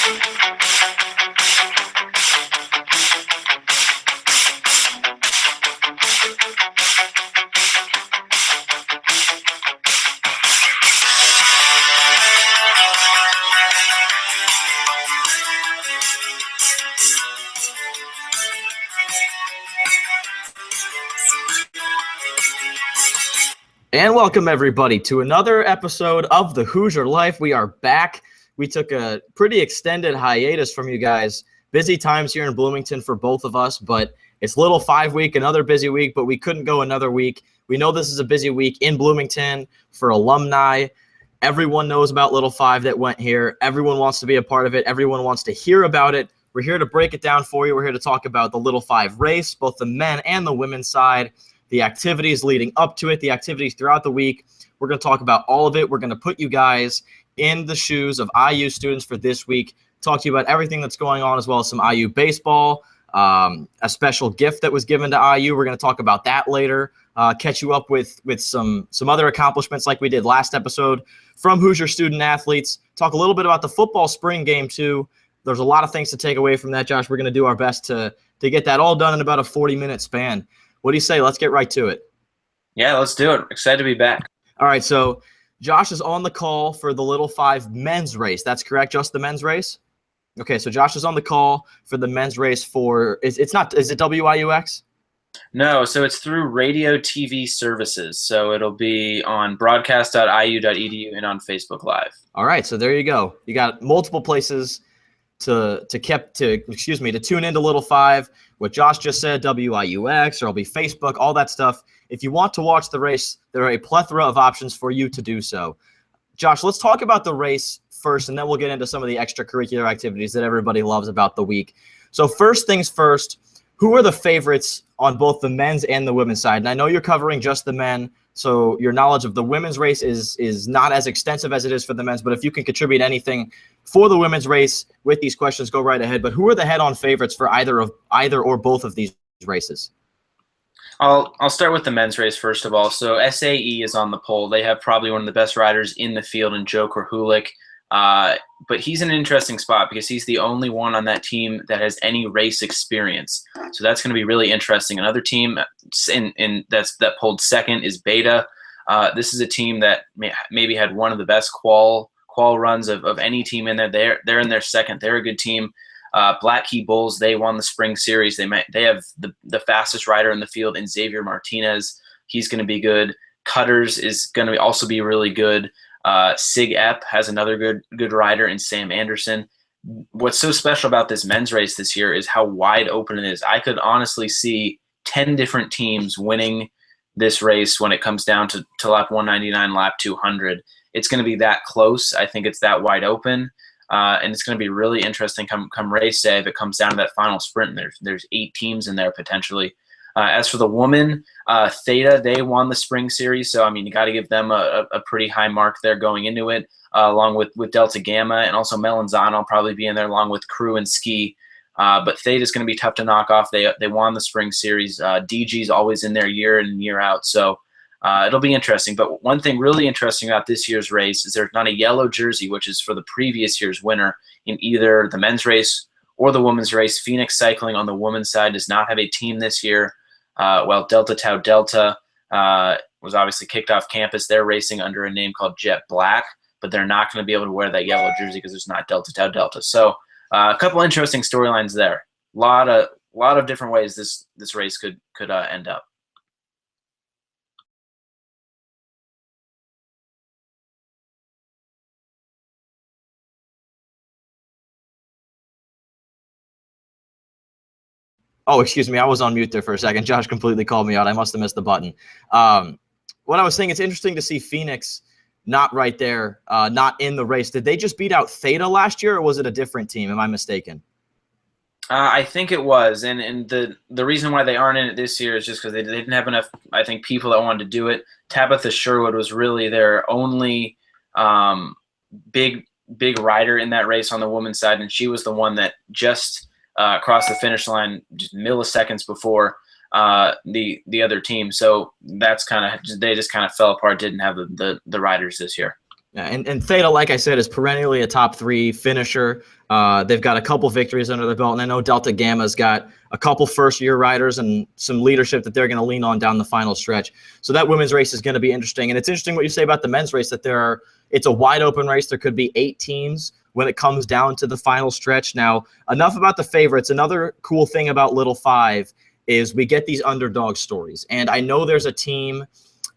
And welcome, everybody, to another episode of the Hoosier Life. We are back. We took a pretty extended hiatus from you guys. Busy times here in Bloomington for both of us, but it's Little 5 week, another busy week, but we couldn't go another week. We know this is a busy week in Bloomington for alumni. Everyone knows about Little 5 that went here. Everyone wants to be a part of it. Everyone wants to hear about it. We're here to break it down for you. We're here to talk about the Little 5 race, both the men and the women's side, the activities leading up to it, the activities throughout the week. We're going to talk about all of it. We're going to put you guys in the shoes of IU students for this week, talk to you about everything that's going on, as well as some IU baseball, a special gift that was given to IU. We're going to talk about that later, catch you up with some other accomplishments like we did last episode from Hoosier student athletes, talk a little bit about the football spring game too. There's a lot of things to take away from that, Josh. We're going to do our best to get that all done in about a 40-minute span. What do you say? Let's get right to it. Yeah, let's do it. Excited to be back. All right, so Josh is on the call for the Little 5 men's race. That's correct, just the men's race? Okay, so Josh is on the call for the men's race for – is it WIUX? No, so it's through radio TV services. So it'll be on broadcast.iu.edu and on Facebook Live. All right, so there you go. You got multiple places to tune into Little 5. What Josh just said, WIUX, or it'll be Facebook, all that stuff. If you want to watch the race, there are a plethora of options for you to do so. Josh, let's talk about the race first, and then we'll get into some of the extracurricular activities that everybody loves about the week. So first things first, who are the favorites on both the men's and the women's side? And I know you're covering just the men, so your knowledge of the women's race is not as extensive as it is for the men's, but if you can contribute anything for the women's race with these questions, go right ahead. But who are the head-on favorites for either or both of these races? I'll start with the men's race first of all. So SAE is on the pole. They have probably one of the best riders in the field in Joe Krahulik. But he's in an interesting spot because he's the only one on that team that has any race experience. So that's going to be really interesting. Another team that pulled second is Beta. This is a team that maybe had one of the best qual runs of any team in there. They're in their second. They're a good team. Black Key Bulls, they won the spring series. They have the fastest rider in the field in Xavier Martinez. He's going to be good. Cutters is going to also be really good. Sig Ep has another good rider in Sam Anderson. What's so special about this men's race this year is how wide open it is. I could honestly see 10 different teams winning this race when it comes down to lap 199, lap 200. It's going to be that close. I think it's that wide open. And it's going to be really interesting come race day if it comes down to that final sprint. There's 8 teams in there potentially. As for the woman, Theta, they won the spring series, so I mean you got to give them a pretty high mark there going into it, along with Delta Gamma, and also Melanzano will probably be in there along with Crew and Ski. But Theta's going to be tough to knock off. They won the spring series. DG's always in there year in and year out, so it'll be interesting. But one thing really interesting about this year's race is there's not a yellow jersey, which is for the previous year's winner in either the men's race or the women's race. Phoenix Cycling on the women's side does not have a team this year. Delta Tau Delta was obviously kicked off campus. They're racing under a name called Jet Black, but they're not going to be able to wear that yellow jersey because there's not Delta Tau Delta. So a couple interesting storylines there. A lot of different ways this race could end up. Oh, excuse me. I was on mute there for a second. Josh completely called me out. I must have missed the button. What I was saying, it's interesting to see Phoenix not right there, not in the race. Did they just beat out Theta last year, or was it a different team? Am I mistaken? I think it was, and the reason why they aren't in it this year is just because they didn't have enough, I think, people that wanted to do it. Tabitha Sherwood was really their only big rider in that race on the women's side, and she was the one that just crossed the finish line just milliseconds before the other team. So that's they just kind of fell apart. Didn't have the riders this year. Yeah, and Theta, like I said, is perennially a top 3 finisher. They've got a couple victories under their belt, and I know Delta Gamma's got a couple first-year riders and some leadership that they're going to lean on down the final stretch. So that women's race is going to be interesting. And it's interesting what you say about the men's race, that it's a wide-open race. There could be 8 teams when it comes down to the final stretch. Now, enough about the favorites. Another cool thing about Little Five is we get these underdog stories. And I know there's a team,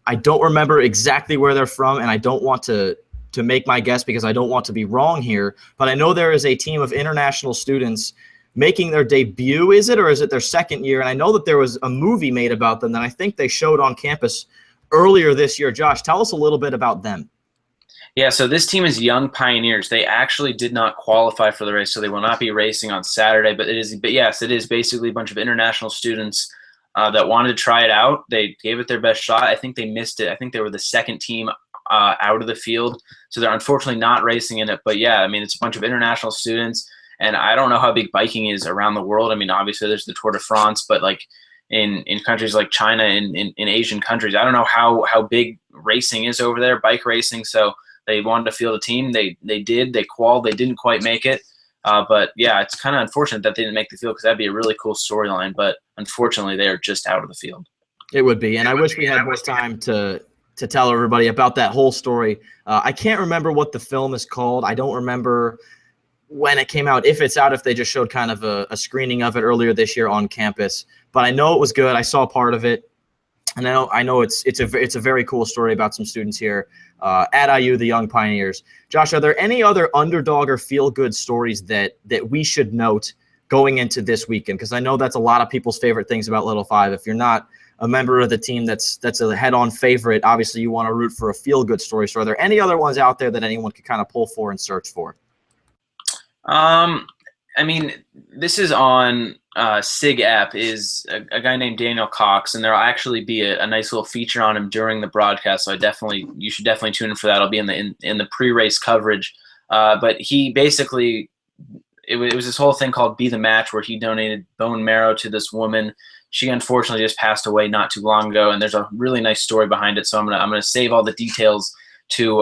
I don't remember exactly where they're from, and I don't want to make my guess because I don't want to be wrong here, but I know there is a team of international students making their debut. Is it, or is it their second year? And I know that there was a movie made about them that I think they showed on campus earlier this year. Josh, tell us a little bit about them. Yeah, so this team is Young Pioneers. They actually did not qualify for the race, so they will not be racing on Saturday. But yes, it is basically a bunch of international students that wanted to try it out. They gave it their best shot. I think they missed it. I think they were the second team out of the field, so they're unfortunately not racing in it. But yeah, I mean, it's a bunch of international students, and I don't know how big biking is around the world. I mean, obviously there's the Tour de France, but like in countries like China and in Asian countries, I don't know how big racing is over there, bike racing. So they wanted to field a team. They qualified. They didn't quite make it. But yeah, it's kind of unfortunate that they didn't make the field because that'd be a really cool storyline. But unfortunately, they are just out of the field. It would be, and I wish we had more time to tell everybody about that whole story. I can't remember what the film is called. I don't remember when it came out, if it's out, if they just showed kind of a screening of it earlier this year on campus. But I know it was good. I saw part of it, and I know it's a very cool story about some students here at IU, the Young Pioneers. Josh, are there any other underdog or feel-good stories that we should note going into this weekend? Because I know that's a lot of people's favorite things about Little Five. If you're not a member of the team that's a head-on favorite, obviously you want to root for a feel-good story. So are there any other ones out there that anyone could kind of pull for and search for? I mean, this is on SIG app, is a guy named Daniel Cox, and there'll actually be a nice little feature on him during the broadcast. So you should definitely tune in for that. It'll be in the pre-race coverage. But he basically, it was this whole thing called Be the Match, where he donated bone marrow to this woman. She unfortunately just passed away not too long ago, and there's a really nice story behind it. So I'm gonna save all the details to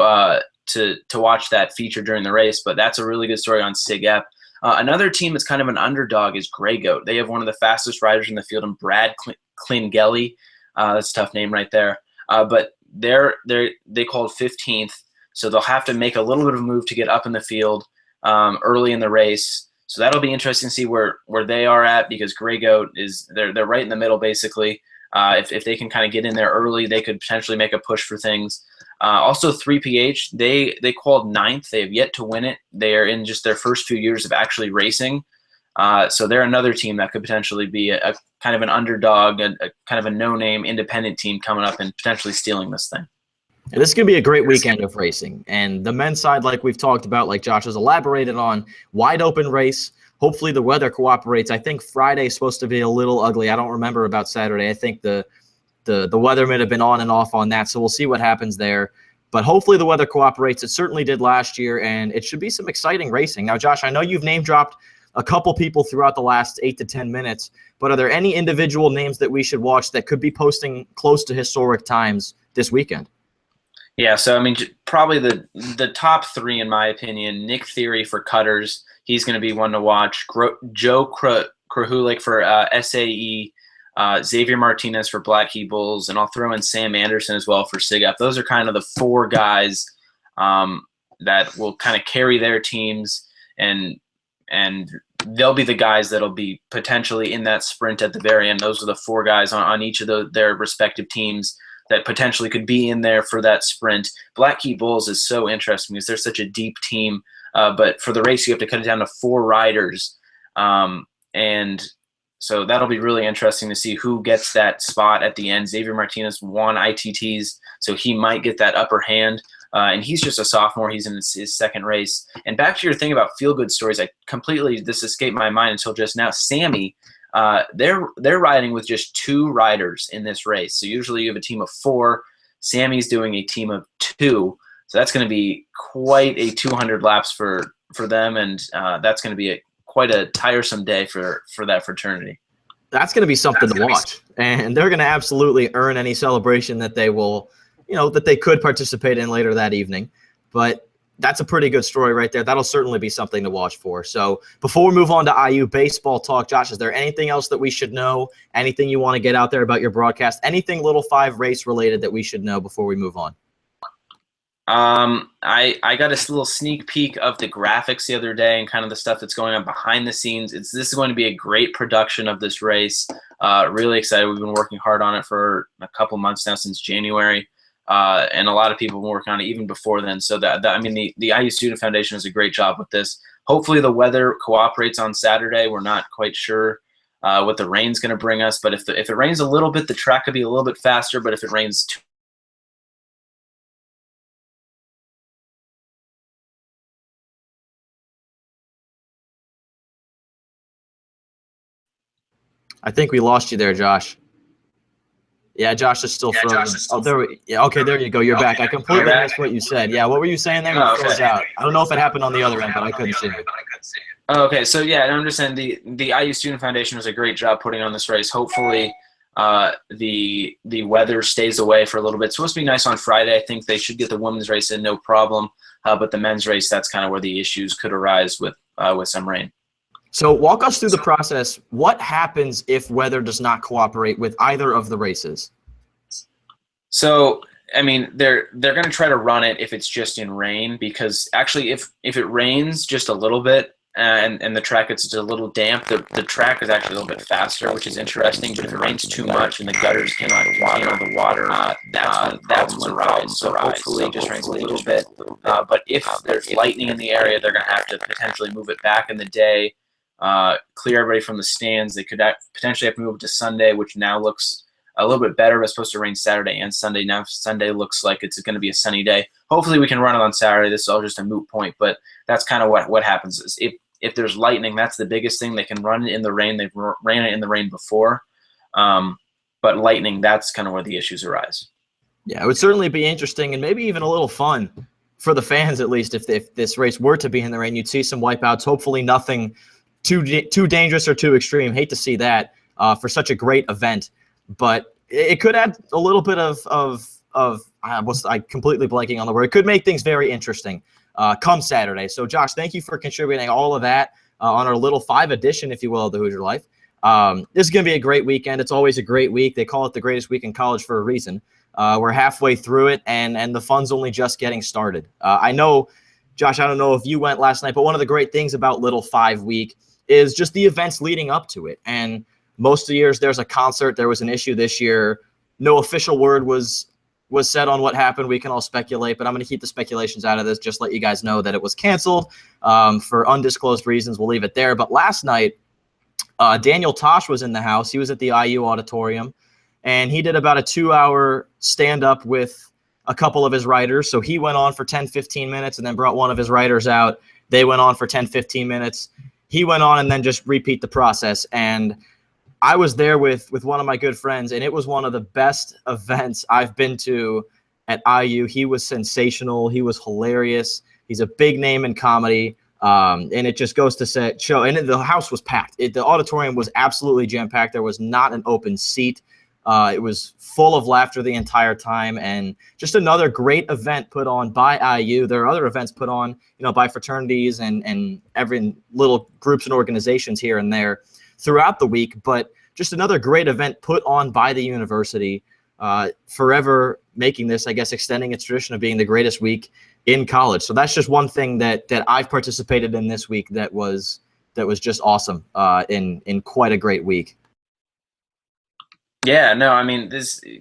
watch that feature during the race. But that's a really good story on SIG app. Another team that's kind of an underdog is Grey Goat. They have one of the fastest riders in the field, and Brad Klingeli. That's a tough name right there. But they called 15th, so they'll have to make a little bit of a move to get up in the field early in the race. So that'll be interesting to see where they are at, because Grey Goat they're right in the middle basically. If they can kind of get in there early, they could potentially make a push for things. Also 3PH, they qualified 9th. They have yet to win it. They are in just their first few years of actually racing. So they're another team that could potentially be a kind of an underdog, a kind of a no-name independent team coming up and potentially stealing this thing. And this is going to be a great weekend of racing. And the men's side, like we've talked about, like Josh has elaborated on, wide open race. Hopefully the weather cooperates. I think Friday is supposed to be a little ugly. I don't remember about Saturday. I think the weather might have been on and off on that, so we'll see what happens there. But hopefully the weather cooperates. It certainly did last year, and it should be some exciting racing. Now, Josh, I know you've name-dropped a couple people throughout the last 8 to 10 minutes, but are there any individual names that we should watch that could be posting close to historic times this weekend? Yeah, so I mean, probably the top 3 in my opinion. Nick Theory for cutters, he's going to be one to watch. Joe Krahulik for SAE, Xavier Martinez for Black Key Bulls, and I'll throw in Sam Anderson as well for SIG Up. Those are kind of the 4 guys that will kind of carry their teams, and they'll be the guys that'll be potentially in that sprint at the very end. Those are the 4 guys on each of their respective teams that potentially could be in there for that sprint. Black Key Bulls is so interesting because they're such a deep team, but for the race you have to cut it down to 4 riders, and so that'll be really interesting to see who gets that spot at the end. Xavier Martinez won ITTs, so he might get that upper hand. And he's just a sophomore. He's in his second race. And back to your thing about feel-good stories, this escaped my mind until just now. Sammy, they're riding with just 2 riders in this race. So usually you have a team of 4. Sammy's doing a team of 2. So that's going to be quite a 200 laps for them, and that's going to be quite a tiresome day for that fraternity. That's going to be something to watch, and they're going to absolutely earn any celebration that they will, that they could participate in later that evening. but that's a pretty good story right there. That'll certainly be something to watch for. So before we move on to IU baseball talk, Josh, is there anything else that we should know? Anything you want to get out there about your broadcast? Anything Little 5 race related that we should know before we move on? I got a little sneak peek of the graphics the other day and kind of the stuff that's going on behind the scenes. This is going to be a great production of this race. Really excited. We've been working hard on it for a couple months now, since January. And a lot of people have been working on it even before then. So I mean, the IU Student Foundation does a great job with this. Hopefully the weather cooperates on Saturday. We're not quite sure what the rain's going to bring us, but if it rains a little bit, the track could be a little bit faster. But if it rains too I think we lost you there, Josh. Yeah, Josh is still frozen. Okay, there you go. You're back. I completely missed what you said. Yeah, what were you saying there? You froze out. I don't know if it happened on the other end, but I couldn't see it. Okay, so yeah, I'm just saying the IU Student Foundation does a great job putting on this race. Hopefully, the weather stays away for a little bit. It's supposed to be nice on Friday. I think they should get the women's race in, no problem. But the men's race, that's kind of where the issues could arise with some rain. So walk us through the process. What happens if weather does not cooperate with either of the races? So, I mean, they're going to try to run it if it's just in rain, because actually if it rains just a little bit and the track gets a little damp, the track is actually a little bit faster, which is interesting. But if it rains too much and the gutters cannot handle the water, that's when problems. So hopefully it just rains a little bit. But if there's lightning in the area, they're going to have to potentially move it back in the day. Clear everybody from the stands. They could potentially have to move it to Sunday, which now looks a little bit better. It's supposed to rain Saturday and Sunday. Now Sunday looks like it's going to be a sunny day. Hopefully we can run it on Saturday. This is all just a moot point, but that's kind of what happens. Is if there's lightning, that's the biggest thing. They can run it in the rain. They've ran it in the rain before, but lightning, that's kind of where the issues arise. Yeah, it would certainly be interesting and maybe even a little fun for the fans, at least, if this race were to be in the rain. You'd see some wipeouts. Hopefully nothing too dangerous or too extreme. Hate to see that for such a great event, but it could add a little bit of I'm completely blanking on the word. It could make things very interesting come Saturday. So Josh, thank you for contributing all of that on our Little 5 edition, if you will, of the Hoosier Life. This is going to be a great weekend. It's always a great week. They call it the greatest week in college for a reason. We're halfway through it, and the fun's only just getting started. I know, Josh, I don't know if you went last night, but one of the great things about Little 5 week is just the events leading up to it. And most of the years there's a concert. There was an issue this year. No official word was said on what happened. We can all speculate, but I'm going to keep the speculations out of this. Just let you guys know that it was canceled for undisclosed reasons. We'll leave it there. But last night, Daniel Tosh was in the house. He was at the IU auditorium, and he did about a 2-hour stand-up with a couple of his writers. So he went on for 10, 15 minutes and then brought one of his writers out. They went on for 10, 15 minutes. He went on and then just repeat the process. And I was there with one of my good friends, and it was one of the best events I've been to at IU. He was sensational. He was hilarious. He's a big name in comedy. And it just goes to show. And the house was packed. The auditorium was absolutely jam-packed. There was not an open seat. It was full of laughter the entire time, and just another great event put on by IU. There are other events put on, by fraternities and every little groups and organizations here and there throughout the week, but just another great event put on by the university, forever making this, I guess, extending its tradition of being the greatest week in college. So that's just one thing that I've participated in this week that was just awesome in quite a great week. Yeah, no, I mean,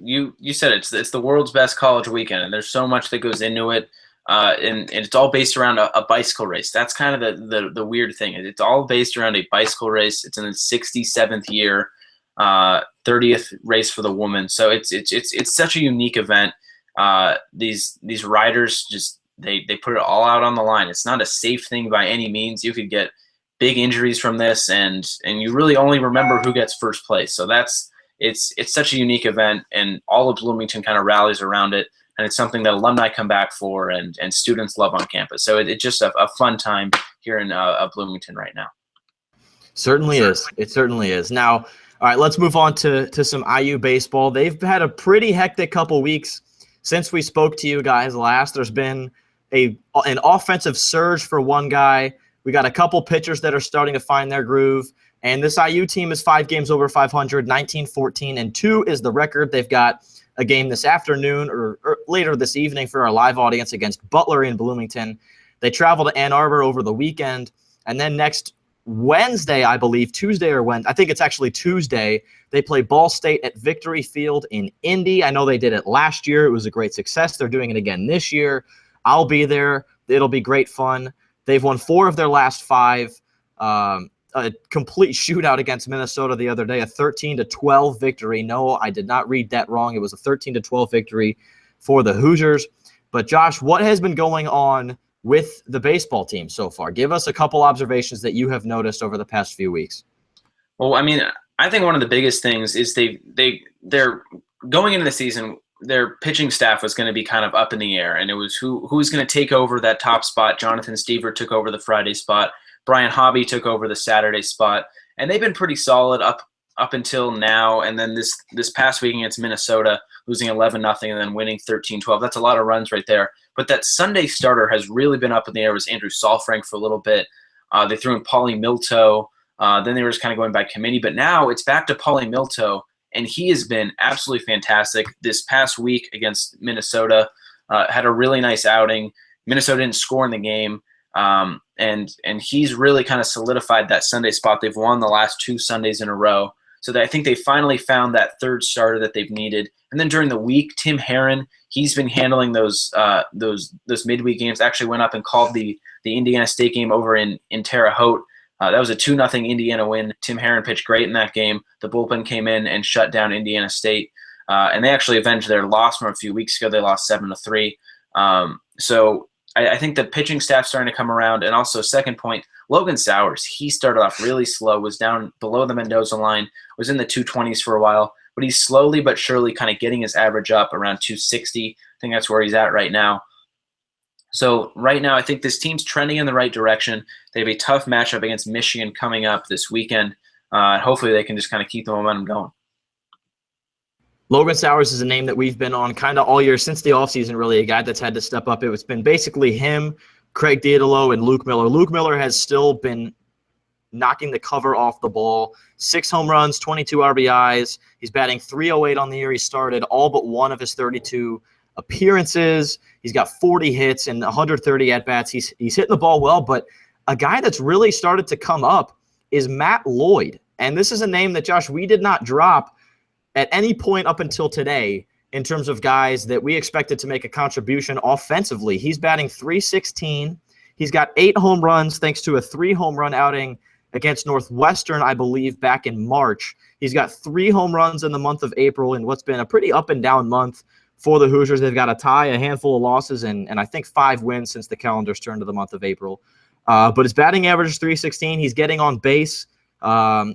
you said it's the world's best college weekend, and there's so much that goes into it, and it's all based around a bicycle race. That's kind of the weird thing. It's all based around a bicycle race. It's in its 67th year, 30th race for the woman. So it's such a unique event. These riders just they put it all out on the line. It's not a safe thing by any means. You could get big injuries from this, and you really only remember who gets first place. So it's such a unique event, and all of Bloomington kind of rallies around it, and it's something that alumni come back for and students love on campus. So it's just a fun time here in Bloomington right now. Certainly is. It certainly is. Now, all right, let's move on to some IU baseball. They've had a pretty hectic couple weeks since we spoke to you guys last. There's been an offensive surge for one guy. We got a couple pitchers that are starting to find their groove. And this IU team is 5 games over 500, 19-14-2 is the record. They've got a game this afternoon or later this evening for our live audience against Butler in Bloomington. They travel to Ann Arbor over the weekend. And then next Wednesday, I believe, Tuesday or Wednesday, I think it's actually Tuesday, they play Ball State at Victory Field in Indy. I know they did it last year. It was a great success. They're doing it again this year. I'll be there. It'll be great fun. They've won 4 of their last 5. A complete shootout against Minnesota the other day, a 13-12 victory. No, I did not read that wrong. It was a 13-12 victory for the Hoosiers. But Josh, what has been going on with the baseball team so far? Give us a couple observations that you have noticed over the past few weeks. Well, I mean, I think one of the biggest things is they're going into the season, their pitching staff was going to be kind of up in the air, and it was who's going to take over that top spot. Jonathan Stever took over the Friday spot. Brian Hobby took over the Saturday spot, and they've been pretty solid up until now. And then this past week against Minnesota, losing 11-0 and then winning 13-12. That's a lot of runs right there. But that Sunday starter has really been up in the air. It was Andrew Saalfrank for a little bit. They threw in Paulie Milto. Then they were just kind of going by committee. But now it's back to Paulie Milto, and he has been absolutely fantastic. This past week against Minnesota, had a really nice outing. Minnesota didn't score in the game. And he's really kind of solidified that Sunday spot. They've won the last 2 Sundays in a row. So I think they finally found that third starter that they've needed. And then during the week, Tim Herron, he's been handling those midweek games. Actually went up and called the Indiana State game over in Terre Haute. That was a 2-0 Indiana win. Tim Herron pitched great in that game. The bullpen came in and shut down Indiana State. And they actually avenged their loss from a few weeks ago. They lost 7-3. So I think the pitching staff's starting to come around. And also, second point, Logan Sowers, he started off really slow, was down below the Mendoza line, was in the 220s for a while, but he's slowly but surely kind of getting his average up around 260. I think that's where he's at right now. So right now, I think this team's trending in the right direction. They have a tough matchup against Michigan coming up this weekend. Hopefully they can just kind of keep the momentum going. Logan Sowers is a name that we've been on kind of all year since the offseason, really, a guy that's had to step up. It's been basically him, Craig Dietolo, and Luke Miller. Luke Miller has still been knocking the cover off the ball. 6 home runs, 22 RBIs. He's batting .308 on the year. He started all but one of his 32 appearances. He's got 40 hits and 130 at-bats. He's hitting the ball well, but a guy that's really started to come up is Matt Lloyd. And this is a name that, Josh, we did not drop at any point up until today in terms of guys that we expected to make a contribution offensively. He's batting .316. He's got 8 home runs thanks to a 3 home run outing against Northwestern, I believe, back in March. He's got 3 home runs in the month of April in what's been a pretty up and down month for the Hoosiers. They've got a tie, a handful of losses, and I think 5 wins since the calendar's turned to the month of April. But his batting average is .316. He's getting on base.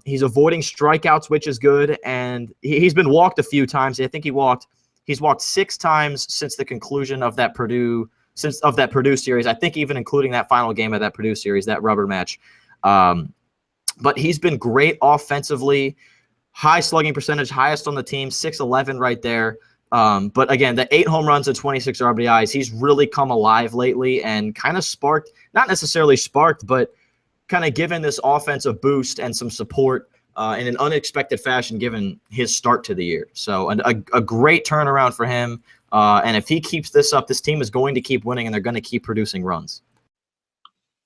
He's avoiding strikeouts, which is good, and he's been walked a few times. I think he's walked 6 times since the conclusion of that Purdue series. I think even including that final game of that Purdue series, that rubber match. But he's been great offensively, high slugging percentage, highest on the team, .611 right there. But again, the 8 home runs and 26 RBIs, he's really come alive lately and kind of not necessarily sparked, but kind of given this offense a boost and some support in an unexpected fashion given his start to the year. So a great turnaround for him. And if he keeps this up, this team is going to keep winning and they're going to keep producing runs.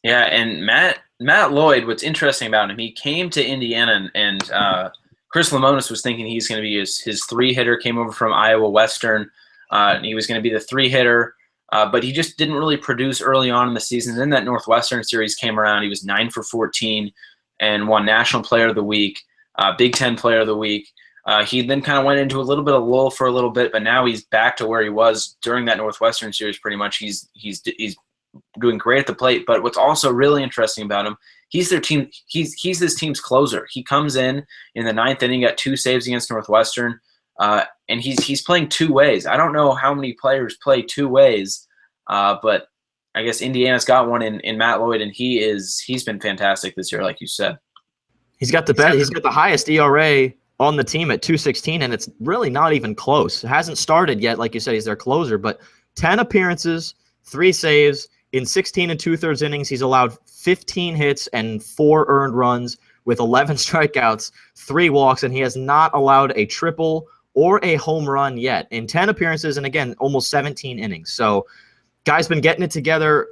Yeah, and Matt Lloyd, what's interesting about him, he came to Indiana and Chris Lemonis was thinking he's going to be his 3-hitter, came over from Iowa Western. And he was going to be the 3-hitter. But he just didn't really produce early on in the season. Then that Northwestern series came around. He was 9 for 14 and won National Player of the Week, Big Ten Player of the Week. He then kind of went into a little bit of lull for a little bit, but now he's back to where he was during that Northwestern series. Pretty much, he's doing great at the plate. But what's also really interesting about him, he's their team. He's this team's closer. He comes in the 9th inning, got 2 saves against Northwestern. And he's playing 2 ways. I don't know how many players play 2 ways, but I guess Indiana's got one in Matt Lloyd, and he's been fantastic this year, like you said. He's got the highest ERA on the team at 2.16, and it's really not even close. It hasn't started yet, like you said. He's their closer, but 10 appearances, 3 saves. In 16 and 2/3 innings, he's allowed 15 hits and 4 earned runs with 11 strikeouts, 3 walks, and he has not allowed a triple or a home run yet in 10 appearances and, again, almost 17 innings. So guy's been getting it together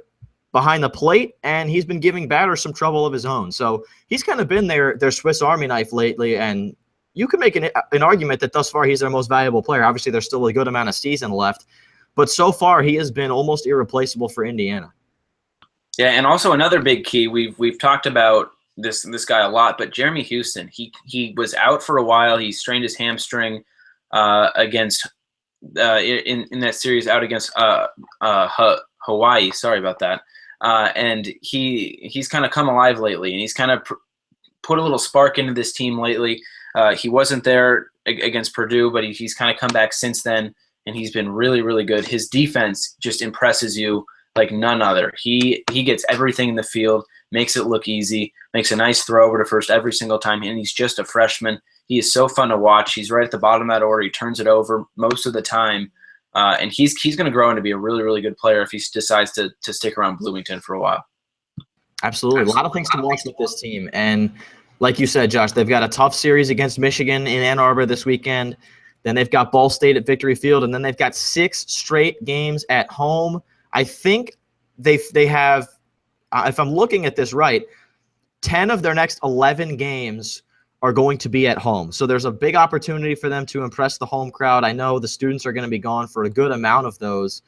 behind the plate, and he's been giving batters some trouble of his own. So he's kind of been their Swiss Army knife lately, and you could make an argument that thus far he's their most valuable player. Obviously, there's still a good amount of season left, but so far he has been almost irreplaceable for Indiana. Yeah, and also another big key, we've talked about this guy a lot, but Jeremy Houston, he was out for a while. He strained his hamstring against in that series out against Hawaii. Sorry about that. And he's kind of come alive lately, and he's kind of put a little spark into this team lately. He wasn't there against Purdue, but he's kind of come back since then, and he's been really, really good. His defense just impresses you like none other. He gets everything in the field, makes it look easy, makes a nice throw over to first every single time, and he's just a freshman. He is so fun to watch. He's right at the bottom of that order. He turns it over most of the time, and he's going to grow into be a really, really good player if he decides to stick around Bloomington for a while. Absolutely. A lot of things to watch with this team, and like you said, Josh, they've got a tough series against Michigan in Ann Arbor this weekend. Then they've got Ball State at Victory Field, and then they've got 6 straight games at home. I think they have, if I'm looking at this right, 10 of their next 11 games are going to be at home. So there's a big opportunity for them to impress the home crowd. I know the students are going to be gone for a good amount of those.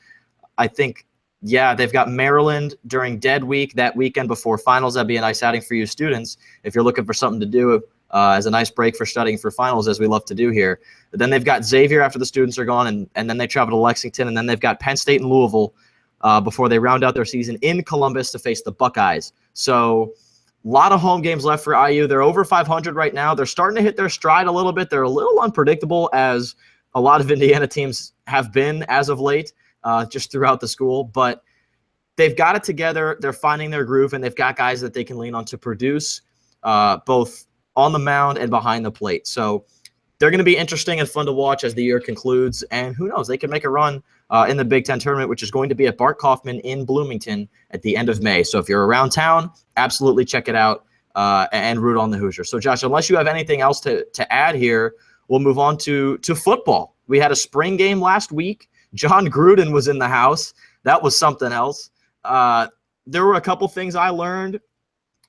I think, yeah, they've got Maryland during dead week that weekend before finals. That'd be a nice outing for you students if you're looking for something to do as a nice break for studying for finals, as we love to do here. But then they've got Xavier after the students are gone, and then they travel to Lexington, and then they've got Penn State and Louisville before they round out their season in Columbus to face the Buckeyes. So a lot of home games left for IU. They're over 500 right now. They're starting to hit their stride a little bit. They're a little unpredictable, as a lot of Indiana teams have been as of late, just throughout the school. But they've got it together. They're finding their groove, and they've got guys that they can lean on to produce both on the mound and behind the plate. So they're going to be interesting and fun to watch as the year concludes. And who knows, they could make a run in the Big Ten tournament, which is going to be at Bart Kaufman in Bloomington at the end of May. So if you're around town, absolutely check it out and root on the Hoosiers. So, Josh, unless you have anything else to add here, we'll move on to football. We had a spring game last week. John Gruden was in the house. That was something else. There were a couple things I learned,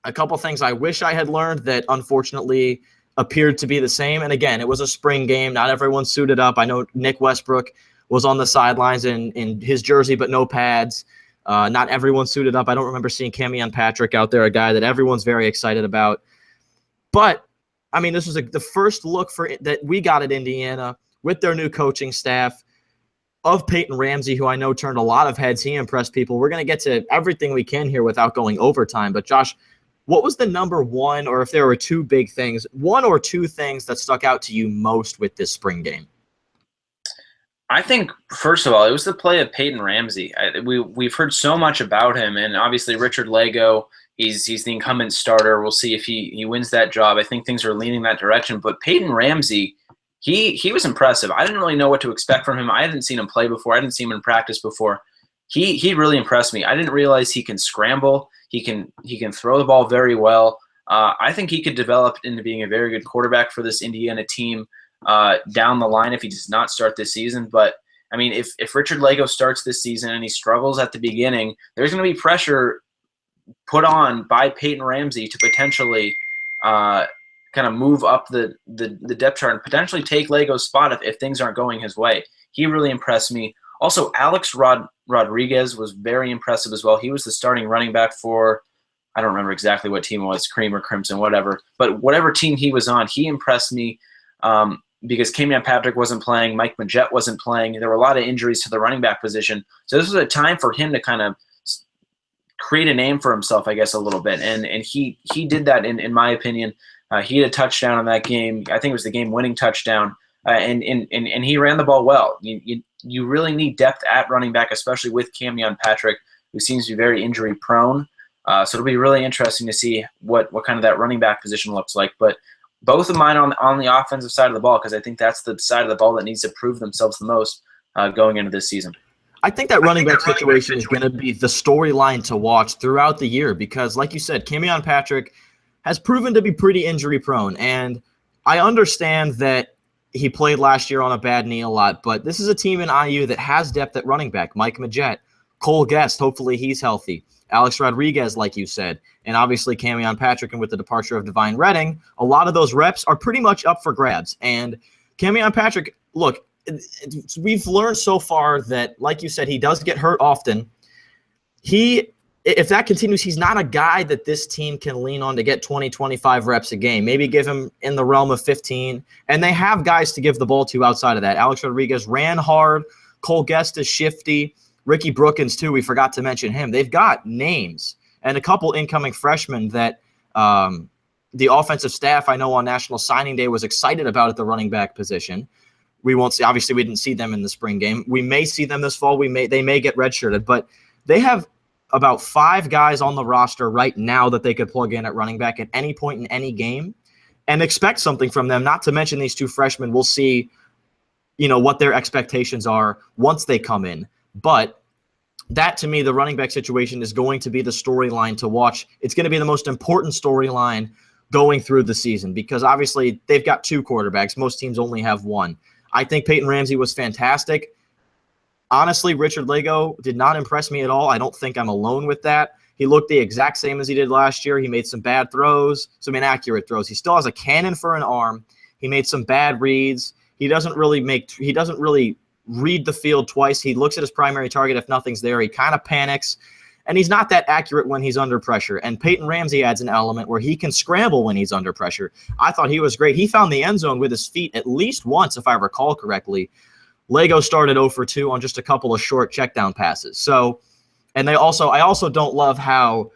a couple things I wish I had learned that unfortunately appeared to be the same. And again, it was a spring game. Not everyone suited up. I know Nick Westbrook was on the sidelines in his jersey, but no pads. Not everyone suited up. I don't remember seeing Camion Patrick out there, a guy that everyone's very excited about. But, I mean, this was the first look that we got at Indiana with their new coaching staff of Peyton Ramsey, who I know turned a lot of heads. He impressed people. We're going to get to everything we can here without going overtime. But, Josh, what was the number one, or if there were 2 big things, 1 or 2 things that stuck out to you most with this spring game? I think, first of all, it was the play of Peyton Ramsey. We've heard so much about him, and obviously Richard Lego, he's the incumbent starter. We'll see if he wins that job. I think things are leaning that direction. But Peyton Ramsey, he was impressive. I didn't really know what to expect from him. I hadn't seen him play before. I didn't see him in practice before. He really impressed me. I didn't realize he can scramble. He can throw the ball very well. I think he could develop into being a very good quarterback for this Indiana team down the line if he does not start this season. But, I mean, if Richard Lego starts this season and he struggles at the beginning, there's going to be pressure put on by Peyton Ramsey to potentially kind of move up the depth chart and potentially take Lego's spot if things aren't going his way. He really impressed me. Also, Alex Rodriguez was very impressive as well. He was the starting running back for, I don't remember exactly what team it was, Cream or Crimson, whatever. But whatever team he was on, he impressed me because Camion Patrick wasn't playing, Mike Majette wasn't playing. There were a lot of injuries to the running back position. So this was a time for him to kind of create a name for himself, I guess, a little bit. And he did that, in my opinion. He had a touchdown in that game. I think it was the game-winning touchdown. And he ran the ball well. You really need depth at running back, especially with Camion Patrick, who seems to be very injury-prone. So it'll be really interesting to see what kind of that running back position looks like. But both of mine on the offensive side of the ball, because I think that's the side of the ball that needs to prove themselves the most going into this season. I think that running back situation is going to be the storyline to watch throughout the year because, like you said, Kamion Patrick has proven to be pretty injury prone. And I understand that he played last year on a bad knee a lot, but this is a team in IU that has depth at running back. Mike Majette, Cole Guest, hopefully he's healthy. Alex Rodriguez, like you said, and obviously Kamion Patrick, and with the departure of Divine Redding, a lot of those reps are pretty much up for grabs. And Kamion Patrick, look, we've learned so far that, like you said, he does get hurt often. If that continues, he's not a guy that this team can lean on to get 20, 25 reps a game. Maybe give him in the realm of 15. And they have guys to give the ball to outside of that. Alex Rodriguez ran hard. Cole Guest is shifty. Ricky Brookins, too, we forgot to mention him. They've got names and a couple incoming freshmen that the offensive staff, I know on National Signing Day, was excited about at the running back position. We won't see. Obviously, we didn't see them in the spring game. We may see them this fall. They may get redshirted, but they have about 5 guys on the roster right now that they could plug in at running back at any point in any game and expect something from them. Not to mention these 2 freshmen. We'll see, what their expectations are once they come in. But that, to me, the running back situation is going to be the storyline to watch. It's going to be the most important storyline going through the season because obviously they've got 2 quarterbacks. Most teams only have 1. I think Peyton Ramsey was fantastic. Honestly, Richard Lego did not impress me at all. I don't think I'm alone with that. He looked the exact same as he did last year. He made some bad throws, some inaccurate throws. He still has a cannon for an arm. He made some bad reads. He doesn't really read the field twice. He looks at his primary target. If nothing's there, he kind of panics. And he's not that accurate when he's under pressure. And Peyton Ramsey adds an element where he can scramble when he's under pressure. I thought he was great. He found the end zone with his feet at least once, if I recall correctly. Lego started 0 for 2 on just a couple of short checkdown passes. So, and I also don't love how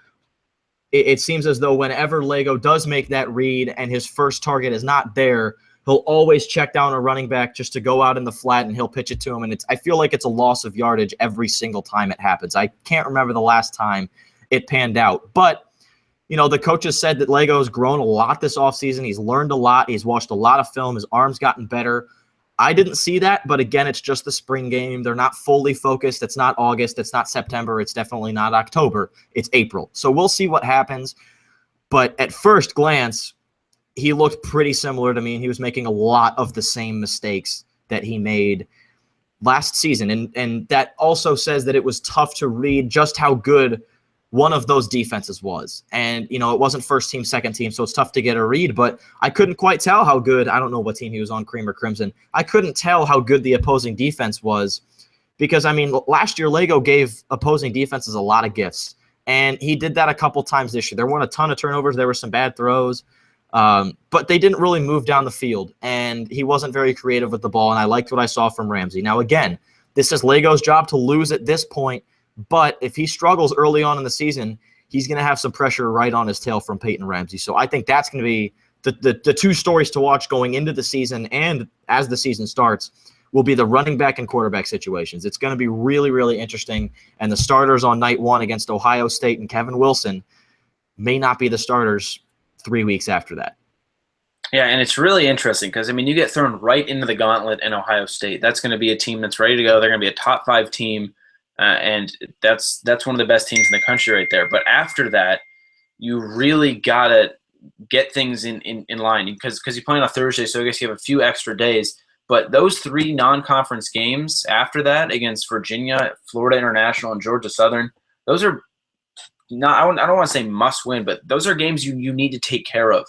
it seems as though whenever Lego does make that read and his first target is not there, he'll always check down a running back just to go out in the flat and he'll pitch it to him. And I feel like it's a loss of yardage every single time it happens. I can't remember the last time it panned out. But, the coaches said that Lego has grown a lot this offseason. He's learned a lot. He's watched a lot of film. His arm's gotten better. I didn't see that, but again, it's just the spring game. They're not fully focused. It's not August. It's not September. It's definitely not October. It's April. So we'll see what happens. But at first glance, he looked pretty similar to me, and he was making a lot of the same mistakes that he made last season. And that also says that it was tough to read just how good one of those defenses was. And, it wasn't first team, second team, so it's tough to get a read. But I couldn't quite tell how good – I don't know what team he was on, Cream or Crimson. I couldn't tell how good the opposing defense was because, last year Lego gave opposing defenses a lot of gifts. And he did that a couple times this year. There weren't a ton of turnovers. There were some bad throws. But they didn't really move down the field, and he wasn't very creative with the ball, and I liked what I saw from Ramsey. Now, again, this is Lego's job to lose at this point, but if he struggles early on in the season, he's going to have some pressure right on his tail from Peyton Ramsey. So I think that's going to be the 2 stories to watch going into the season and as the season starts will be the running back and quarterback situations. It's going to be really, really interesting, and the starters on night 1 against Ohio State and Kevin Wilson may not be the starters 3 weeks after that. Yeah, and it's really interesting because, you get thrown right into the gauntlet in Ohio State. That's going to be a team that's ready to go. They're going to be a top 5 team, and that's one of the best teams in the country right there. But after that, you really got to get things in line because you play on a Thursday, so I guess you have a few extra days. But those 3 non-conference games after that against Virginia, Florida International, and Georgia Southern, those are I don't want to say must win, but those are games you need to take care of.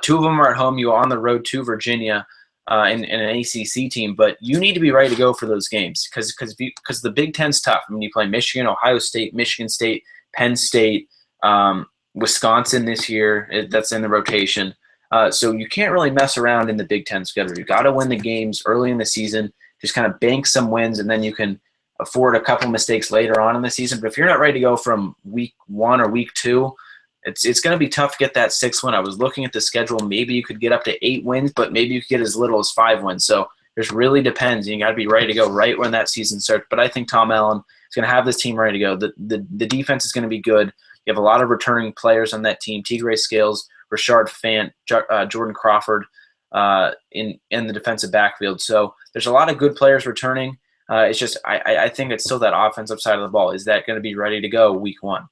2 of them are at home. You're on the road to Virginia in an ACC team, but you need to be ready to go for those games because the Big Ten's tough. You play Michigan, Ohio State, Michigan State, Penn State, Wisconsin this year. That's in the rotation. So you can't really mess around in the Big Ten schedule. You got to win the games early in the season, just kind of bank some wins, and then you can afford a couple mistakes later on in the season. But if you're not ready to go from week 1 or week 2, it's going to be tough to get that 6th win. I was looking at the schedule. Maybe you could get up to 8 wins, but maybe you could get as little as 5 wins. So it really depends. You got to be ready to go right when that season starts. But I think Tom Allen is going to have this team ready to go. The defense is going to be good. You have a lot of returning players on that team. Tigray Scales, Rashard Fant, Jordan Crawford in the defensive backfield. So there's a lot of good players returning. It's just I think it's still that offensive side of the ball. Is that going to be ready to go week 1?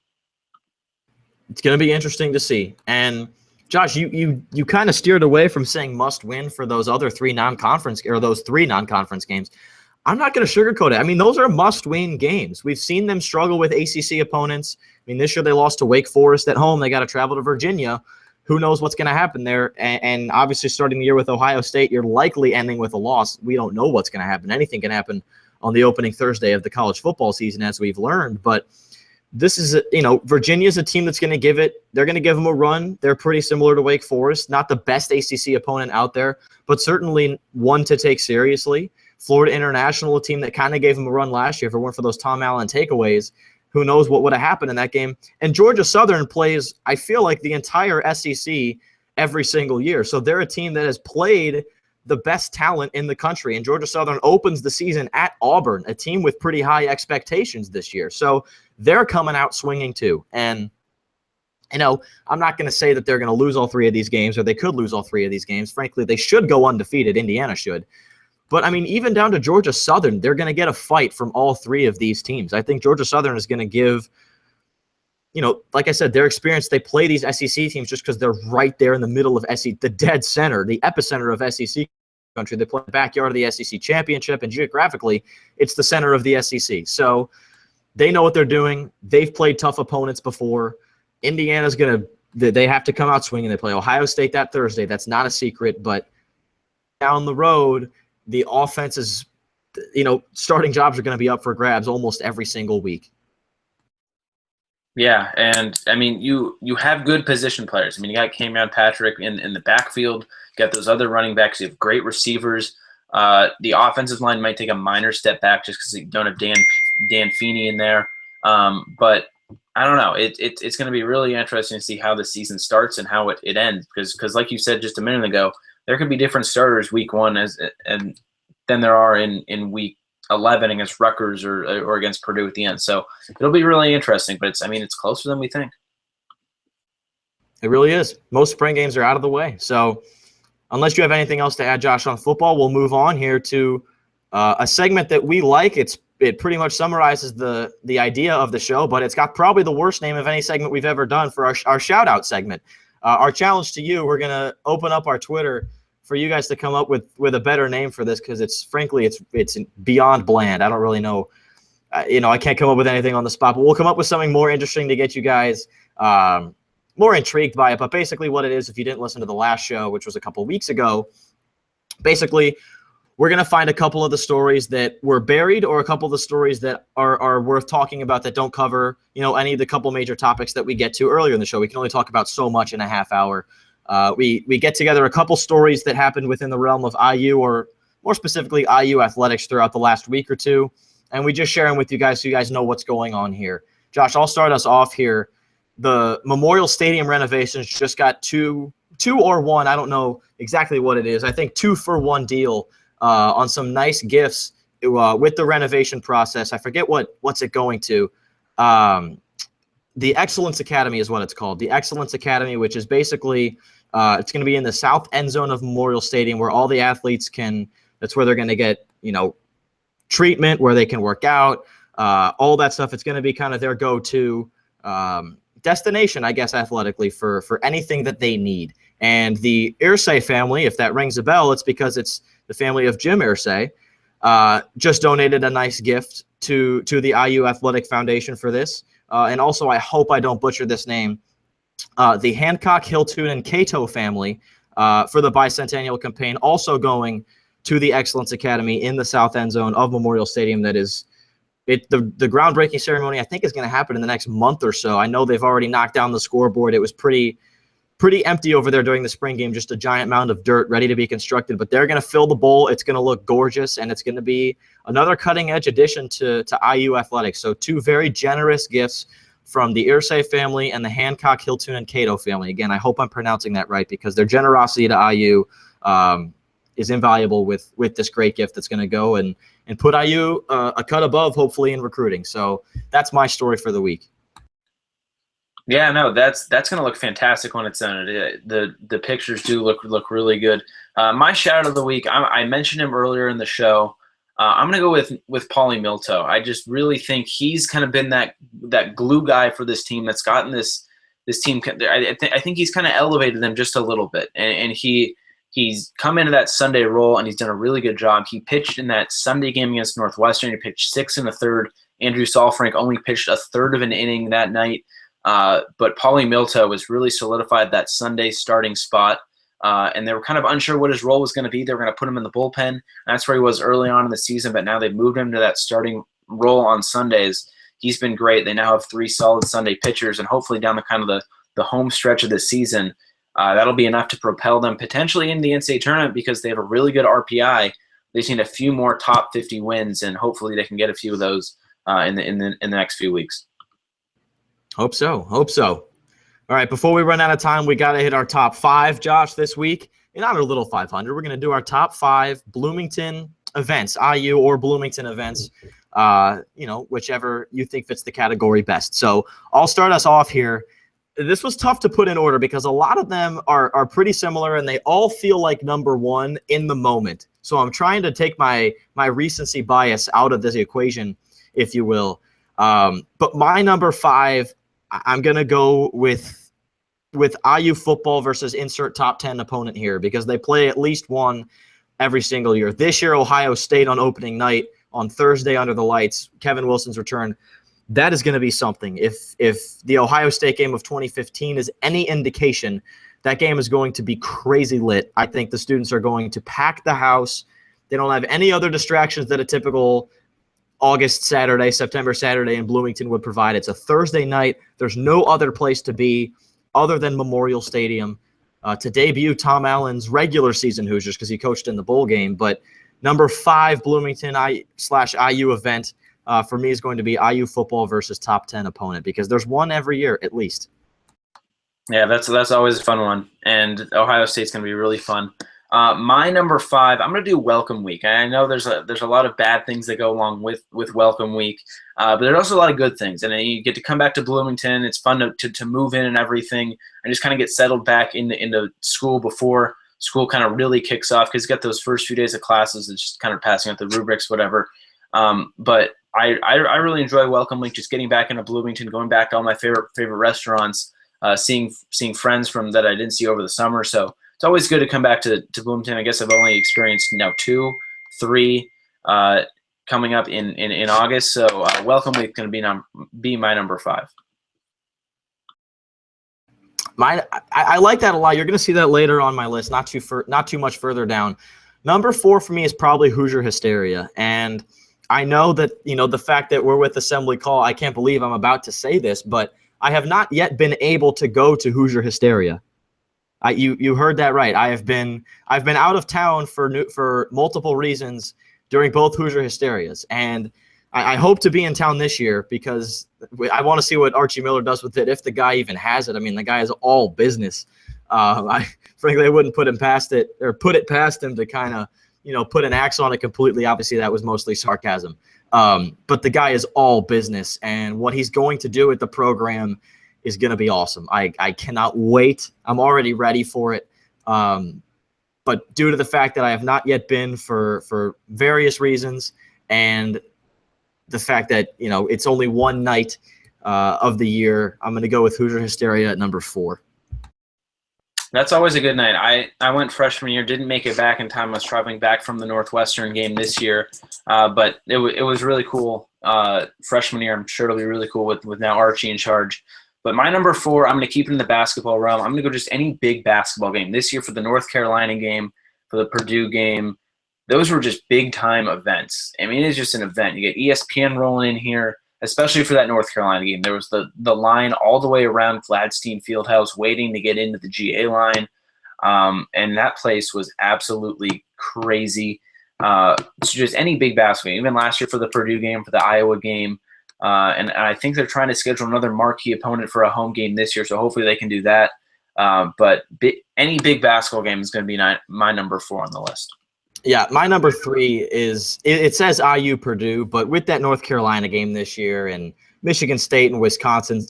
It's going to be interesting to see. And Josh, you kind of steered away from saying must win for those other three non-conference games. I'm not going to sugarcoat it. I mean, those are must-win games. We've seen them struggle with ACC opponents. I mean, this year they lost to Wake Forest at home. They got to travel to Virginia. Who knows what's going to happen there? And obviously, starting the year with Ohio State, you're likely ending with a loss. We don't know what's going to happen. Anything can happen on the opening Thursday of the college football season, as we've learned. But this is, Virginia's a team that's going to they're going to give them a run. They're pretty similar to Wake Forest. Not the best ACC opponent out there, but certainly one to take seriously. Florida International, a team that kind of gave them a run last year. If it weren't for those Tom Allen takeaways, who knows what would have happened in that game. And Georgia Southern plays, I feel like, the entire SEC every single year. So they're a team that has played the best talent in the country. And Georgia Southern opens the season at Auburn, a team with pretty high expectations this year. So they're coming out swinging too. And, I'm not going to say that they're going to lose all three of these games, or they could lose all three of these games. Frankly, they should go undefeated. Indiana should. But, I mean, even down to Georgia Southern, they're going to get a fight from all three of these teams. I think Georgia Southern is going to give, like I said, their experience. They play these SEC teams just because they're right there in the middle of the dead center, the epicenter of SEC country. They play the backyard of the SEC championship, and geographically, it's the center of the SEC. So they know what they're doing. They've played tough opponents before. Indiana's they have to come out swinging. They play Ohio State that Thursday. That's not a secret, but down the road, the offense is, starting jobs are going to be up for grabs almost every single week. Yeah, and I mean, you have good position players. I mean, you got Camion Patrick in the backfield. You got those other running backs. You have great receivers. The offensive line might take a minor step back just because you don't have Dan Feeney in there. But I don't know. It's going to be really interesting to see how the season starts and how it ends. Because like you said just a minute ago, there can be different starters week 1 and than there are in week 11 against Rutgers or against Purdue at the end. So it'll be really interesting, but it's closer than we think. It really is. Most spring games are out of the way. So unless you have anything else to add, Josh, on football, we'll move on here to a segment that we like. It pretty much summarizes the idea of the show, but it's got probably the worst name of any segment we've ever done for our shout-out segment. Our challenge to you, we're going to open up our Twitter for you guys to come up with a better name for this, because it's beyond bland. I don't really know. I can't come up with anything on the spot, but we'll come up with something more interesting to get you guys more intrigued by it. But basically what it is, if you didn't listen to the last show, which was a couple weeks ago, basically we're going to find a couple of the stories that were buried, or a couple of the stories that are worth talking about that don't cover, any of the couple major topics that we get to earlier in the show. We can only talk about so much in a half hour. We get together a couple stories that happened within the realm of IU, or more specifically IU athletics, throughout the last week or two, and we just share them with you guys so you guys know what's going on here. Josh, I'll start us off here. The Memorial Stadium renovations just got two or one, I don't know exactly what it is. I think 2-for-1 deal on some nice gifts with the renovation process. I forget what's it going to. The Excellence Academy is what it's called. The Excellence Academy, which is basically it's going to be in the south end zone of Memorial Stadium, where all the athletes that's where they're going to get, treatment, where they can work out, all that stuff. It's going to be kind of their go-to destination, I guess, athletically for anything that they need. And the Irsay family, if that rings a bell, it's because it's the family of Jim Irsay, just donated a nice gift to the IU Athletic Foundation for this. And also, I hope I don't butcher this name, the Hancock, Hiltoon, and Cato family for the bicentennial campaign, also going to the Excellence Academy in the south end zone of Memorial Stadium. That is, the groundbreaking ceremony, I think, is going to happen in the next month or so. I know they've already knocked down the scoreboard. It was pretty empty over there during the spring game, just a giant mound of dirt ready to be constructed. But they're going to fill the bowl. It's going to look gorgeous, and it's going to be another cutting-edge addition to IU athletics. So 2 very generous gifts from the Irsay family and the Hancock, Hiltoon, and Cato family. Again, I hope I'm pronouncing that right, because their generosity to IU is invaluable with this great gift that's going to go and put IU a cut above, hopefully, in recruiting. So that's my story for the week. Yeah, no, that's going to look fantastic when it's done. The pictures do look really good. My shout out of the week, I mentioned him earlier in the show. I'm going to go with Paulie Milto. I just really think he's kind of been that glue guy for this team that's gotten this team. I think he's kind of elevated them just a little bit, and he's come into that Sunday role, and he's done a really good job. He pitched in that Sunday game against Northwestern. He pitched 6 1/3. Andrew Saalfrank only pitched 1/3 of an inning that night, but Paulie Milto has really solidified that Sunday starting spot. And they were kind of unsure what his role was going to be. They were going to put him in the bullpen. And that's where he was early on in the season, but now they've moved him to that starting role on Sundays. He's been great. They now have 3 solid Sunday pitchers, and hopefully down the kind of the home stretch of the season, that'll be enough to propel them potentially in the NCAA tournament because they have a really good RPI. They just need a few more top 50 wins, and hopefully they can get a few of those in the next few weeks. Hope so. All right, before we run out of time, we got to hit our top 5, Josh, this week. In our little 500, we're going to do our top 5 Bloomington events, IU or Bloomington events, whichever you think fits the category best. So I'll start us off here. This was tough to put in order because a lot of them are pretty similar, and they all feel like number 1 in the moment. So I'm trying to take my recency bias out of this equation, if you will. But my number 5, I'm going to go with IU football versus insert top 10 opponent here because they play at least one every single year. This year, Ohio State on opening night on Thursday under the lights, Kevin Wilson's return. That is going to be something. If the Ohio State game of 2015 is any indication, that game is going to be crazy lit. I think the students are going to pack the house. They don't have any other distractions that a typical September Saturday in Bloomington would provide. It's a Thursday night. There's no other place to be other than Memorial Stadium to debut Tom Allen's regular season Hoosiers because he coached in the bowl game. But number 5 Bloomington /IU event for me is going to be IU football versus top 10 opponent because there's one every year at least. Yeah, that's always a fun one, and Ohio State's going to be really fun. My number 5, I'm going to do Welcome Week. I know there's a lot of bad things that go along with Welcome Week, but there's also a lot of good things. And you get to come back to Bloomington. It's fun to move in and everything, and just kind of get settled back into school before school kind of really kicks off because you got those first few days of classes and just kind of passing out the rubrics, whatever. But I really enjoy Welcome Week, just getting back into Bloomington, going back to all my favorite restaurants, seeing friends from that I didn't see over the summer. So it's always good to come back to Bloomington. I guess I've only experienced now 2, 3 coming up in August. So Welcome Week is going to be my number 5. I like that a lot. You're going to see that later on my list, not too much further down. Number 4 for me is probably Hoosier Hysteria. And I know that, the fact that we're with Assembly Call, I can't believe I'm about to say this, but I have not yet been able to go to Hoosier Hysteria. You heard that right. I've been out of town for multiple reasons during both Hoosier Hysterias, and I hope to be in town this year because I want to see what Archie Miller does with it if the guy even has it. I mean, the guy is all business. Frankly, I wouldn't put it past him to kind of put an axe on it completely. Obviously, that was mostly sarcasm. But the guy is all business, and what he's going to do with the program is going to be awesome. I cannot wait. I'm already ready for it. But due to the fact that I have not yet been for various reasons, and the fact that it's only one night of the year, I'm going to go with Hoosier Hysteria at number 4. That's always a good night. I went freshman year, didn't make it back in time. I was traveling back from the Northwestern game this year, but it was really cool. Freshman year, I'm sure it'll be really cool with now Archie in charge. But my number 4, I'm going to keep it in the basketball realm. I'm going to go just any big basketball game. This year for the North Carolina game, for the Purdue game, those were just big-time events. I mean, it's just an event. You get ESPN rolling in here, especially for that North Carolina game. There was the line all the way around Gladstein Fieldhouse waiting to get into the GA line, and that place was absolutely crazy. So just any big basketball game, even last year for the Purdue game, for the Iowa game, and I think they're trying to schedule another marquee opponent for a home game this year, so hopefully they can do that. But any big basketball game is going to be my number 4 on the list. Yeah, my number 3 is it says IU Purdue, but with that North Carolina game this year and Michigan State and Wisconsin,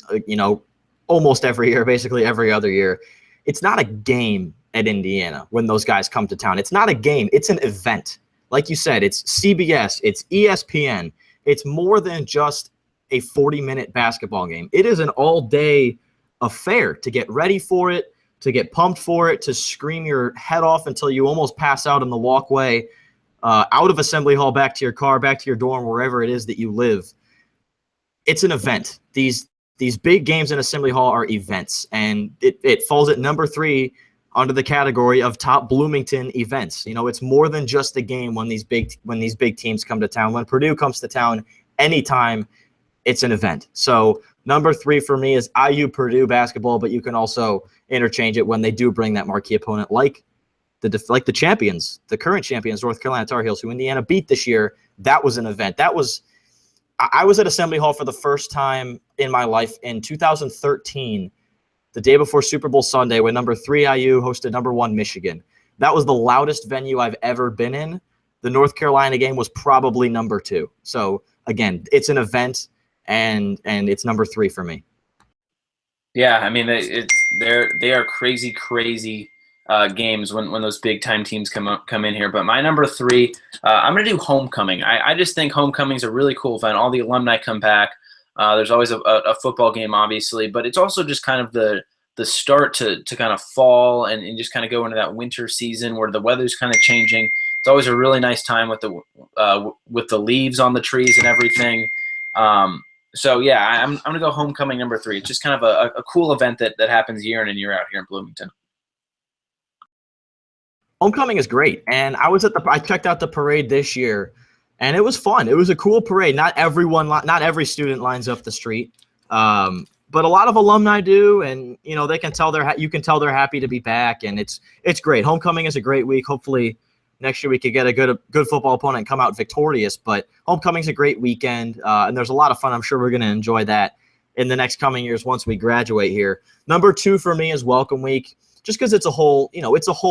almost every year, basically every other year, it's not a game at Indiana when those guys come to town. It's not a game. It's an event. like you said, it's CBS, it's ESPN. It's more than just a 40-minute basketball game. It is an all-day affair to get ready for it, to get pumped for it, to scream your head off until you almost pass out in the walkway out of Assembly Hall, back to your car, back to your dorm, wherever it is that you live. It's an event. These big games in Assembly Hall are events, and it falls at number 3 under the category of top Bloomington events. You know, it's more than just a game when these big teams come to town. When Purdue comes to town, anytime, it's an event. So number 3 for me is IU Purdue basketball, but you can also interchange it when they do bring that marquee opponent like the champions, the current champions, North Carolina Tar Heels, who Indiana beat this year. That was an event. I was at Assembly Hall for the first time in my life in 2013, the day before Super Bowl Sunday, when number 3 IU hosted number 1 Michigan. That was the loudest venue I've ever been in. The North Carolina game was probably number 2. So again, it's an event, and it's number 3 for me. Yeah, I mean, they are crazy games when those big time teams come in here. But my number 3, I'm gonna do homecoming. I just think homecoming is a really cool event. All the alumni come back. There's always a football game, obviously, but it's also just kind of the start to kind of fall and just kind of go into that winter season where the weather's kind of changing. It's always a really nice time with the leaves on the trees and everything. So yeah, I'm gonna go homecoming number 3. It's just kind of a cool event that happens year in and year out here in Bloomington. Homecoming is great, and I checked out the parade this year, and it was fun. It was a cool parade. Not every student lines up the street, but a lot of alumni do, and you know you can tell they're happy to be back, and it's great. Homecoming is a great week. Hopefully next year we could get a good football opponent and come out victorious. But homecoming's a great weekend, and there's a lot of fun. I'm sure we're going to enjoy that in the next coming years once we graduate here. Number 2 for me is welcome week. Just because it's a whole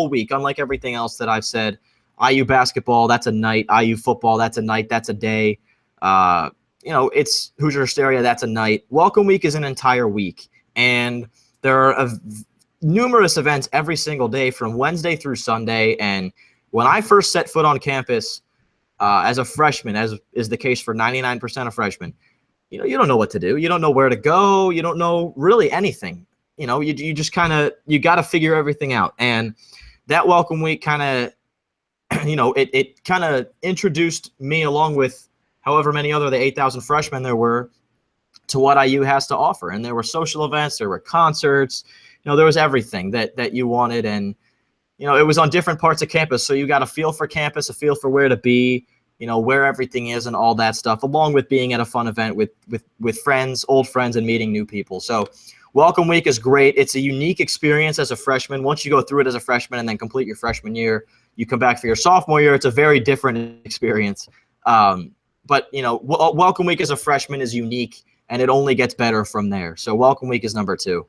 week, unlike everything else that I've said. IU basketball, that's a night. IU football, that's a night. That's a day. It's Hoosier Hysteria, that's a night. Welcome week is an entire week, and there are numerous events every single day from Wednesday through Sunday. And when I first set foot on campus as a freshman, as is the case for 99% of freshmen, you don't know what to do. You don't know where to go. You don't know really anything. You just you got to figure everything out. And that welcome week kind of, it kind of introduced me, along with however many other the 8,000 freshmen there were, to what IU has to offer. And there were social events, there were concerts, there was everything that you wanted. And, it was on different parts of campus. So you got a feel for campus, a feel for where to be, where everything is and all that stuff, along with being at a fun event with friends, old friends, and meeting new people. So welcome week is great. It's a unique experience as a freshman. Once you go through it as a freshman and then complete your freshman year, you come back for your sophomore year. It's a very different experience. But welcome week as a freshman is unique, and it only gets better from there. So welcome week is number 2.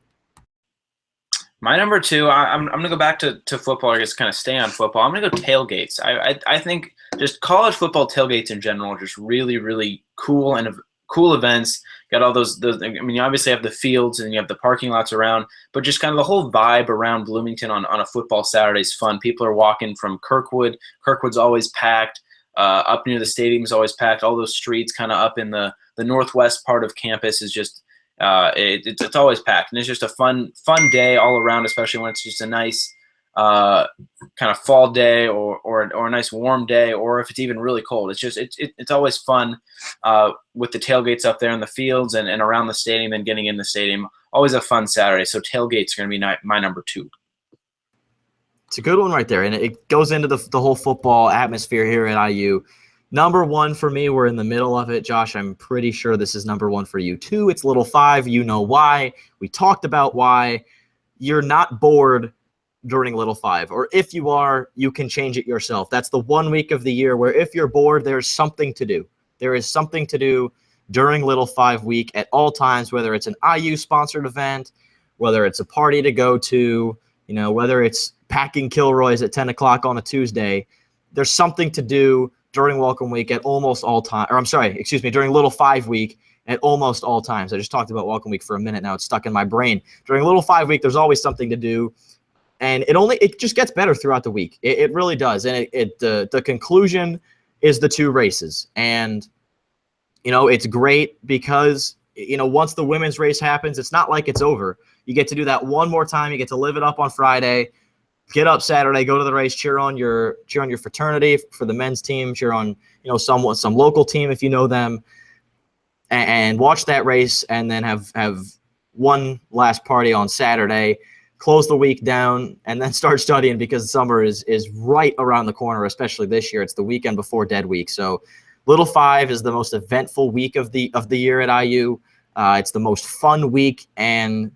My number 2, I'm going to go back to football, or just kind of stay on football. I'm going to go tailgates. I think just college football tailgates in general are just really, really cool and cool events. Got all those. You obviously have the fields and you have the parking lots around, but just kind of the whole vibe around Bloomington on a football Saturday is fun. People are walking from Kirkwood. Kirkwood's always packed. Up near the stadium is always packed. All those streets kind of up in the northwest part of campus is just it's always packed, and it's just a fun day all around, especially when it's just a nice kind of fall day or a nice warm day, or if it's even really cold. It's always fun with the tailgates up there in the fields and around the stadium and getting in the stadium. Always a fun Saturday. So tailgates are going to be my number 2. It's a good one right there, and it goes into the whole football atmosphere here at IU. Number 1 for me, we're in the middle of it. Josh, I'm pretty sure this is number 1 for you too. It's Little 5. You know why. We talked about why. You're not bored during Little 5, or if you are, you can change it yourself. That's the one week of the year where if you're bored, there's something to do. There is something to do during Little 5 week at all times, whether it's an IU-sponsored event, whether it's a party to go to, whether it's packing Kilroy's at 10 o'clock on a Tuesday. There's something to do during welcome week at almost all time, during Little 5 week at almost all times. I just talked about welcome week for a minute now. It's stuck in my brain. During Little 5 week, there's always something to do. And it just gets better throughout the week. It really does. And the conclusion is the 2 races. And, it's great because, once the women's race happens, it's not like it's over. You get to do that one more time. You get to live it up on Friday, get up Saturday, go to the race, cheer on your fraternity for the men's team, cheer on, some local team if you know them, and watch that race, and then have one last party on Saturday, close the week down, and then start studying because summer is right around the corner, especially this year. It's the weekend before Dead Week. So Little 5 is the most eventful week of the year at IU. It's the most fun week, and,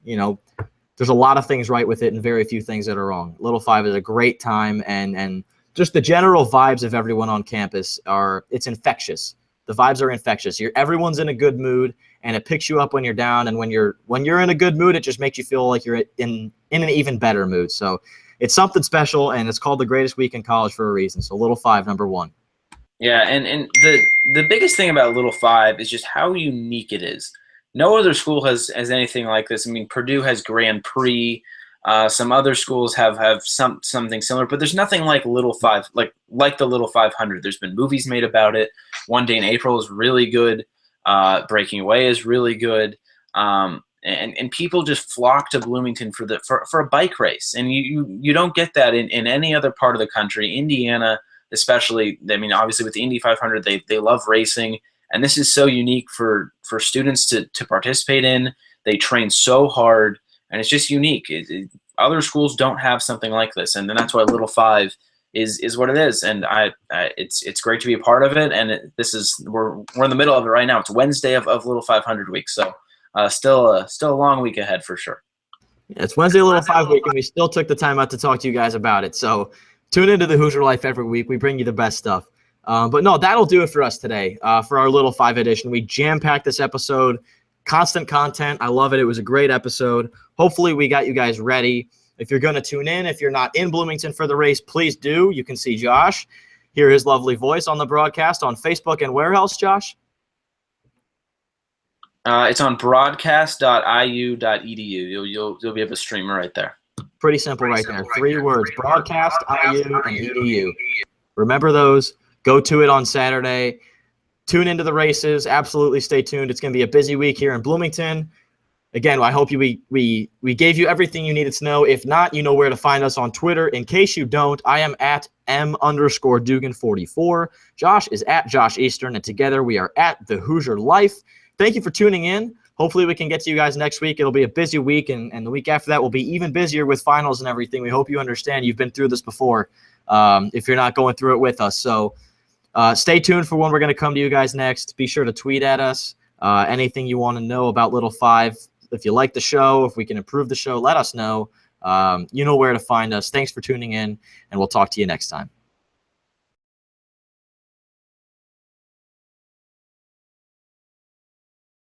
there's a lot of things right with it and very few things that are wrong. Little 5 is a great time, and just the general vibes of everyone on campus it's infectious. The vibes are infectious. Everyone's in a good mood, and it picks you up when you're down. And when you're in a good mood, it just makes you feel like you're in an even better mood. So it's something special, and it's called the greatest week in college for a reason. So Little 5, number 1. Yeah, and the biggest thing about Little 5 is just how unique it is. No other school has anything like this. I mean, Purdue has Grand Prix. Some other schools have something similar, but there's nothing like Little 5, like the Little 500. There's been movies made about it. One Day in April is really good. Breaking Away is really good. And people just flock to Bloomington for a bike race, and you don't get that in any other part of the country. Indiana, especially, I mean, obviously with the Indy 500, they love racing, and this is so unique for students to participate in. They train so hard, and it's just unique. Other schools don't have something like this, and that's why Little 5 is what it is. And it's great to be a part of it. And we're in the middle of it right now. It's Wednesday of Little 500 week, so still a long week ahead for sure. Yeah, it's Wednesday Little 5 week, and we still took the time out to talk to you guys about it. So tune into the Hoosier Life every week. We bring you the best stuff. But no, that'll do it for us today for our Little 5 edition. We jam-packed this episode. Constant content. I love it. It was a great episode. Hopefully we got you guys ready. If you're going to tune in, if you're not in Bloomington for the race, please do. You can see Josh, hear his lovely voice on the broadcast on Facebook and where else, Josh? It's on broadcast.iu.edu. You'll be able to stream it right there. Pretty simple right there. 3 words, broadcast, IU, and EDU. Remember those. Go to it on Saturday. Tune into the races. Absolutely stay tuned. It's going to be a busy week here in Bloomington. Again, I hope we gave you everything you needed to know. If not, you know where to find us on Twitter. In case you don't, I am at M_Dugan44. Josh is at Josh Eastern, and together we are at the Hoosier Life. Thank you for tuning in. Hopefully we can get to you guys next week. It'll be a busy week, and the week after that will be even busier with finals and everything. We hope you understand. You've been through this before if you're not going through it with us. So stay tuned for when we're going to come to you guys next. Be sure to tweet at us. Anything you want to know about Little 5. If you like the show, if we can improve the show, let us know. You know where to find us. Thanks for tuning in, and we'll talk to you next time.